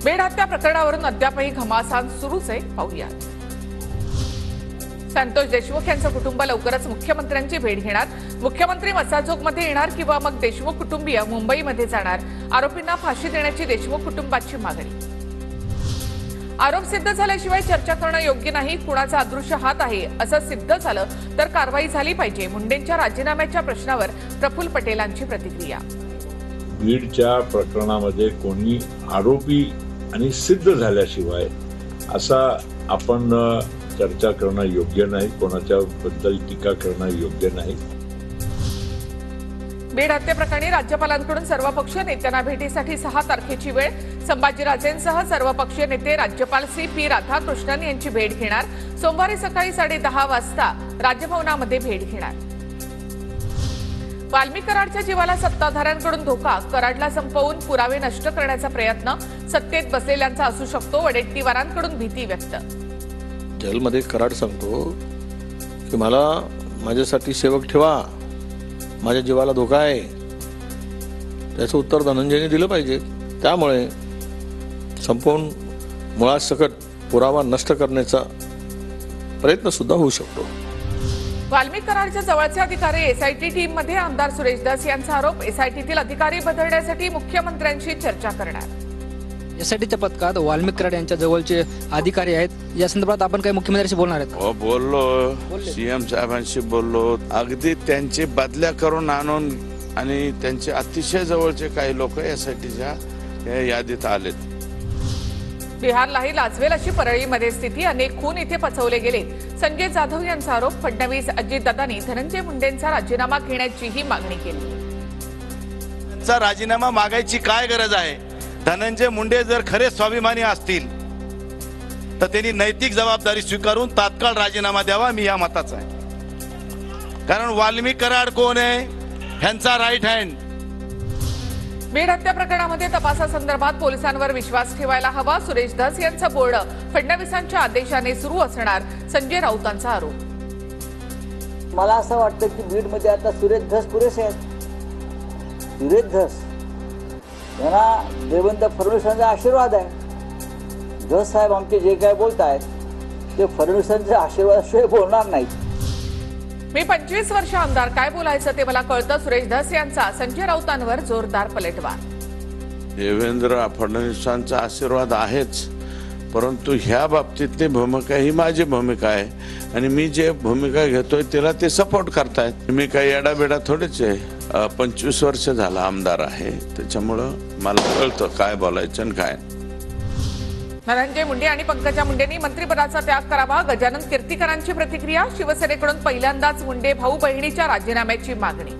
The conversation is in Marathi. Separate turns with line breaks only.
बेड हत्या प्रकरणावरून अद्यापही घमासान सुरूच आहे, पाहूयात। संतोष देशमुख यांचं कुटुंब लवकरच मुख्यमंत्र्यांची भेट घेणार। मुख्यमंत्री मसाजोगमध्ये येणार किंवा मग देशमुख कुटुंबीय मुंबईमध्ये जाणार। आरोपींना फाशी देण्याची देशमुख कुटुंबाची मागणी। आरोप सिद्ध झाल्याशिवाय चर्चा करणं योग्य नाही। कुणाचा अदृश्य हात आहे असं सिद्ध झालं तर कारवाई झाली पाहिजे। मुंडेंच्या राजीनाम्याच्या प्रश्नावर प्रफुल्ल पटेलांची प्रतिक्रिया।
बीडच्या प्रकरणामध्ये कोणी आरोपी आणि सिद्ध झाल्याशिवाय असा आपण चर्चा करणं योग्य नाही, कोणाच्या बद्दल टीका करणं योग्य नाही।
बीड हत्येप्रकरणी राज्यपालांकडून सर्वपक्षीय नेत्यांना भेटीसाठी 6 तारखेची वेळ। संभाजीराजेंसह सर्वपक्षीय नेते राज्यपाल CP राधाकृष्णन यांची भेट घेणार। सोमवारी सकाळी 10:30 वाजता राजभवनामध्ये भेट घेणार। वाल्मिक कराडच्या जीवाला सत्ताधाऱ्यांकडून धोका। कराडला संपवून पुरावे नष्ट करण्याचा प्रयत्न सत्तेत बसलेल्यांचा असू शकतो। वडेट्टीवारांकडून भीती व्यक्त।
जेलमध्ये कराड सांगतो की मला माझ्यासाठी सेवक ठेवा, माझ्या जीवाला धोका आहे। त्याचं उत्तर धनंजयने दिलं पाहिजे। त्यामुळे संपूर्ण मुळासकट पुरावा नष्ट करण्याचा प्रयत्न सुद्धा होऊ शकतो।
वाल्मिक कराडच्या जवळचे अधिकारी SIT टीम मध्ये आमदार सुरेश धस यांचा आरोप। SITतील अधिकारी बदलण्यासाठी मुख्यमंत्र्यांशी चर्चा करणार।
SITच्या पथकात वाल्मिक कराड यांच्या जवळचे अधिकारी आहेत। या संदर्भात आपण काही मुख्यमंत्र्यांशी बोलणार आहेत?
बोललो, CM साहेबांशी बोललो। अगदी त्यांची बदल्या करून आणून आणि त्यांचे अतिशय जवळचे काही लोक SITच्या यादीत आलेत।
बिहारलाही लाचवेल अशी परळीमध्ये स्थिती। अनेक खून इथे पचवले गेले। संजय जाधव यांचा आरोप। फडणवीस अजितदादांनी धनंजय मुंडेंचा राजीनामा घेण्याचीही मागणी केली।
त्यांचा राजीनामा मागायची काय गरज आहे? धनंजय मुंडे जर खरे स्वाभिमानी असतील तर त्यांनी नैतिक जबाबदारी स्वीकारून तात्काळ राजीनामा द्यावा, मी या मताचा आहे। कारण वाल्मिक कराड कोण आहे? ह्यांचा राईट हँड।
बीड हत्या प्रकरणामध्ये तपासासंदर्भात पोलिसांवर विश्वास ठेवायला हवा। सुरेश धस यांचं बोलणं फडणवीसांच्या आदेशाने सुरू असणार। संजय राऊतांचा आरोप।
मला असं वाटतं की बीडमध्ये आता सुरेश धस पुरेसे आहेत। सुरेश धस यांना देवेंद्र फडणवीसांचा आशीर्वाद आहे। धस साहेब आमचे जे काय बोलतायत ते फडणवीसांच्या आशीर्वादाशिवाय बोलणार नाहीत।
मी 25 वर्ष आमदार, काय बोलायचं ते मला कळतं। सुरेश धस यांचा संजय राऊतांवर जोरदार पलटवार।
देवेंद्र फडणवीसांचा आशीर्वाद आहेच, परंतु ह्या बाबतीतली भूमिका ही माझी भूमिका आहे आणि मी जे भूमिका घेतोय त्याला ते सपोर्ट करतायत। मी काही येडाबेडा थोडेच आहे। 25 वर्ष झाला आमदार आहे, त्याच्यामुळं मला कळतं काय बोलायचं आणि काय।
धनंजय मुंडे आणि पंकजा मुंडेंनी मंत्रिपदाचा त्याग करावा। गजानन कीर्तीकरांची प्रतिक्रिया। शिवसेनेकडून पहिल्यांदाच मुंडे भाऊ बहिणीच्या राजीनाम्याची मागणी।